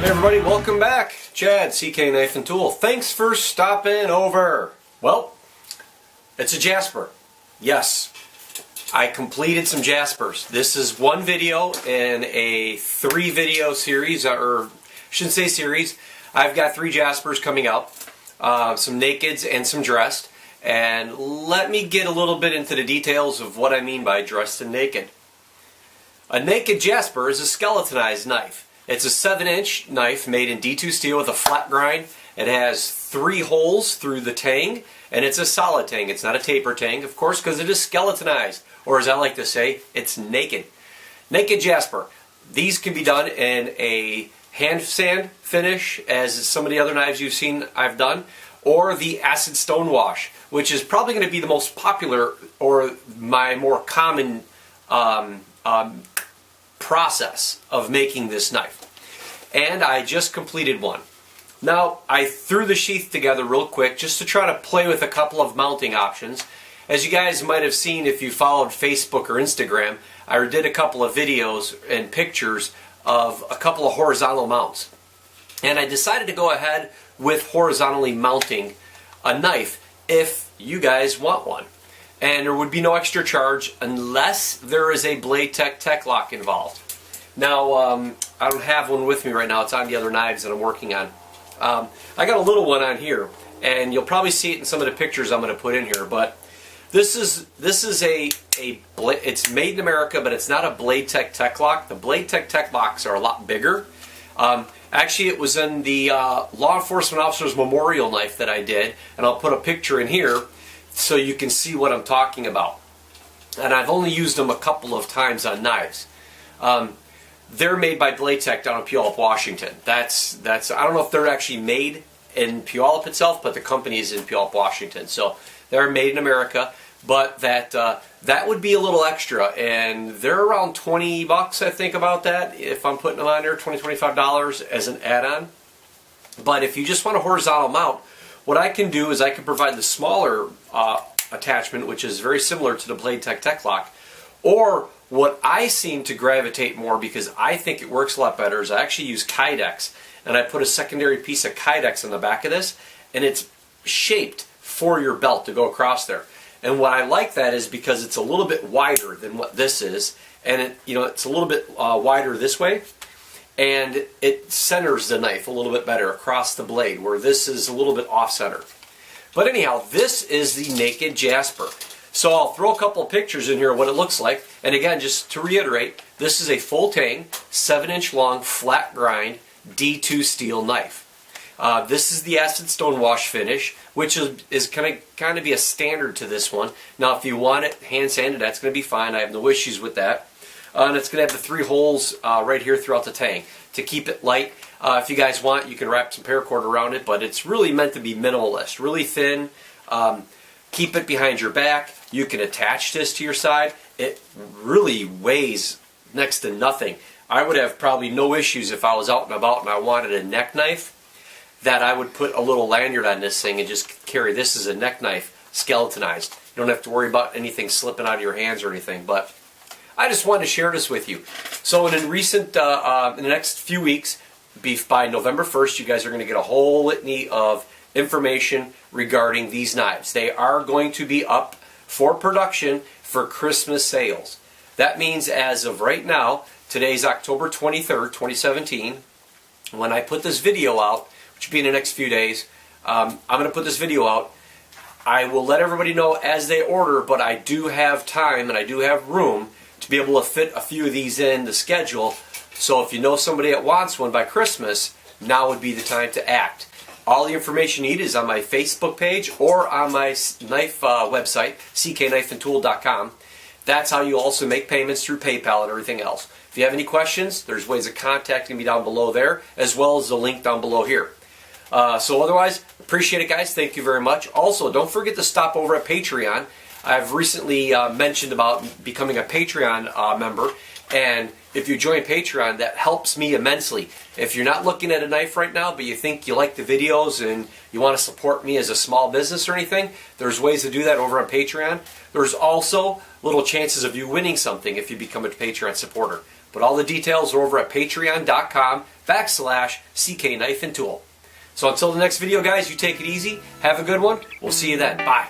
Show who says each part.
Speaker 1: Hey everybody, welcome back. Chad, CK Knife and Tool. Thanks for stopping over. Well, it's a Jasper. Yes, I completed some Jaspers. This is one video in a 3-video series, or I shouldn't say series. I've got 3 Jaspers coming out, some nakeds and some dressed. And let me get a little bit into the details of what I mean by dressed and naked. A naked Jasper is a skeletonized knife. It's a 7-inch knife made in D2 steel with a flat grind. It has 3 holes through the tang, and it's a solid tang. It's not a taper tang, of course, because it is skeletonized, or as I like to say, it's naked. Naked Jasper. These can be done in a hand sand finish, as some of the other knives you've seen I've done, or the acid stone wash, which is probably going to be the most popular or my more common process of making this knife. And I just completed one. Now, I threw the sheath together real quick just to try to play with a couple of mounting options. As you guys might have seen if you followed Facebook or Instagram, I did a couple of videos and pictures of a couple of horizontal mounts. And I decided to go ahead with horizontally mounting a knife if you guys want one. And there would be no extra charge unless there is a Blade Tech lock involved. Now, I don't have one with me right now. It's on the other knives that I'm working on. I got a little one on here, and you'll probably see it in some of the pictures I'm going to put in here. But this is it's made in America, but it's not a Blade Tech lock. The Blade Tech locks are a lot bigger. Actually, it was in the Law Enforcement Officer's Memorial knife that I did, and I'll put a picture in here so you can see what I'm talking about. And I've only used them a couple of times on knives. They're made by Blade Tech down in Puyallup, Washington. That's I don't know if they're actually made in Puyallup itself, but the company is in Puyallup, Washington. So they're made in America, but that would be a little extra, and they're around 20 bucks, I think, about that, if I'm putting them on there, $20-$25 as an add-on. But if you just want a horizontal mount, what I can do is I can provide the smaller attachment, which is very similar to the Blade Tech lock, or what I seem to gravitate more because I think it works a lot better is I actually use Kydex, and I put a secondary piece of Kydex on the back of this, and it's shaped for your belt to go across there. And what I like that is because it's a little bit wider than what this is, and it's a little bit wider this way, and it centers the knife a little bit better across the blade, where this is a little bit off-center. But anyhow, this is the naked Jasper. So I'll throw a couple of pictures in here of what it looks like. And again, just to reiterate, this is a full tang, 7-inch long, flat grind, D2 steel knife. This is the acid stone wash finish, which is kind of be a standard to this one. Now, if you want it hand sanded, that's going to be fine. I have no issues with that. And it's going to have the 3 holes right here throughout the tang to keep it light. If you guys want, you can wrap some paracord around it, but it's really meant to be minimalist, really thin. Keep it behind your back. You can attach this to your side. It really weighs next to nothing. I would have probably no issues if I was out and about and I wanted a neck knife, that I would put a little lanyard on this thing and just carry this as a neck knife, skeletonized. You don't have to worry about anything slipping out of your hands or anything, but I just wanted to share this with you. So in the next few weeks, by November 1st, you guys are going to get a whole litany of information regarding these knives. They are going to be up for production for Christmas sales. That means as of right now, today's October 23rd, 2017, when I put this video out, which will be in the next few days, I'm going to put this video out. I will let everybody know as they order, but I do have time and I do have room to be able to fit a few of these in the schedule. So if you know somebody that wants one by Christmas, now would be the time to act. All the information you need is on my Facebook page or on my knife website, skelletonized.com. That's how you also make payments through PayPal and everything else. If you have any questions, there's ways of contacting me down below there, as well as the link down below here. So otherwise, appreciate it, guys. Thank you very much. Also, don't forget to stop over at Patreon. I've recently mentioned about becoming a Patreon member, and if you join Patreon, that helps me immensely. If you're not looking at a knife right now, but you think you like the videos and you want to support me as a small business or anything, there's ways to do that over on Patreon. There's also little chances of you winning something if you become a Patreon supporter. But all the details are over at patreon.com/CK Knife and Tool. So until the next video, guys, you take it easy. Have a good one. We'll see you then. Bye.